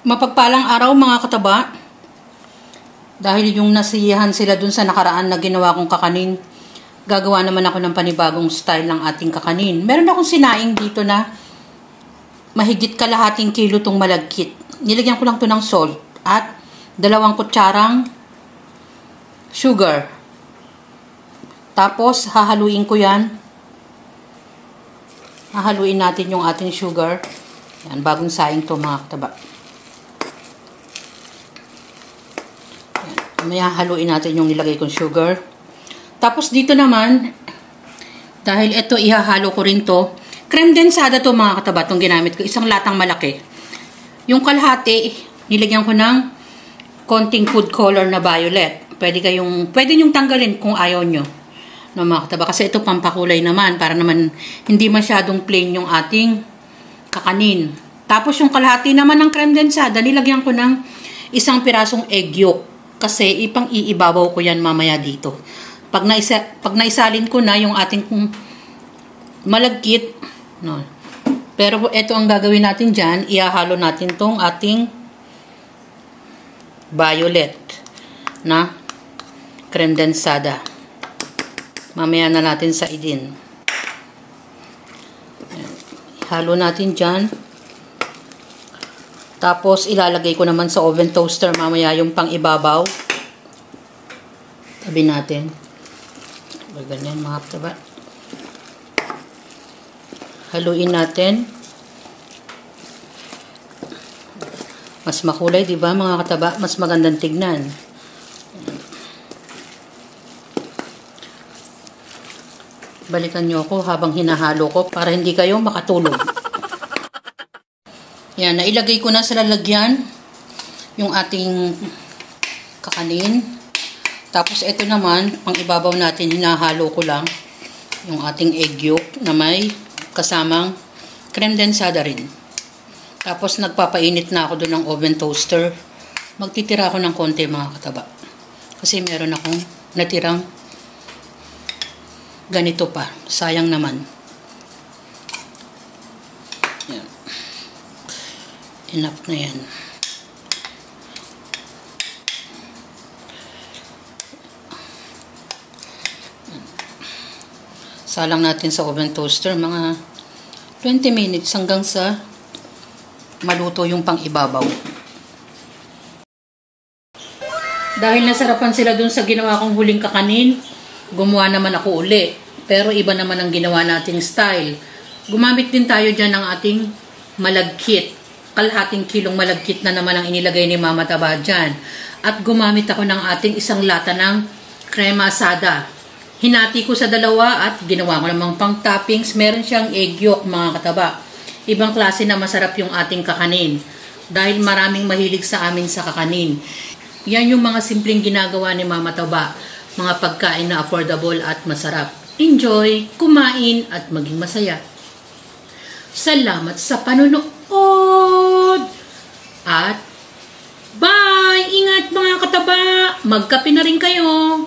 Mapagpalang araw mga kataba. Dahil yung nasiyahan sila dun sa nakaraan na ginawa kong kakanin, gagawa naman ako ng panibagong style ng ating kakanin. Meron akong sinaing dito na mahigit kalahating kilo tong malagkit. Nilagyan ko lang to ng salt at 2 kutsarang sugar. Tapos hahaluin ko yan. Hahaluin natin yung ating sugar. Yan, bagong saing to mga kataba. Maya haluin natin yung nilagay kong sugar. Tapos dito naman, dahil ito ihahalo ko rin to, creme densada to mga kataba, itong ginamit ko, isang latang malaki. Yung kalahati, nilagyan ko ng konting food color na violet. Pwede nyong tanggalin kung ayaw nyo. No, mga kataba, kasi ito pampakulay naman, para naman hindi masyadong plain yung ating kakanin. Tapos yung kalahati naman ng creme densada, nilagyan ko ng isang pirasong egg yolk. Kasi ipang-iibabaw ko yan mamaya dito. Pag naisalin ko na yung ating malagkit, no. Pero ito ang gagawin natin dyan, ihahalo natin tong ating violet na creme densada. Mamaya na natin sa idin. Ihalo natin dyan. Tapos, ilalagay ko naman sa oven toaster mamaya yung pang-ibabaw. Tabi natin. Ganyan mga kataba. Haluin natin. Mas makulay, di ba mga kataba? Mas magandang tignan. Balikan nyo ako habang hinahalo ko para hindi kayo makatulog. Yan, nailagay ko na sa lalagyan yung ating kakanin. Tapos ito naman, pang ibabaw natin, hinahalo ko lang yung ating egg yolk na may kasamang creme densada rin. Tapos nagpapainit na ako doon ng oven toaster. Magtitira ako ng konti mga kataba. Kasi meron akong natirang ganito pa. Sayang naman. Yan. Enough na yan. Salang natin sa oven toaster mga 20 minutes hanggang sa maluto yung pang-ibabaw. Dahil nasarapan sila dun sa ginawa kong huling kakanin, gumawa naman ako uli. Pero iba naman ang ginawa nating style. Gumamit din tayo dyan ng ating malagkit. Kalahating kilong malagkit na naman ang inilagay ni Mama Taba dyan. At gumamit ako ng ating isang lata ng crema asada. Hinati ko sa 2 at ginawa ko namang pang toppings. Meron siyang egg yolk mga kataba. Ibang klase na masarap yung ating kakanin. Dahil maraming mahilig sa amin sa kakanin. Yan yung mga simpleng ginagawa ni Mama Taba. Mga pagkain na affordable at masarap. Enjoy, kumain at maging masaya. Salamat sa panunood. At bye! Ingat mga kataba! Magkape na rin kayo!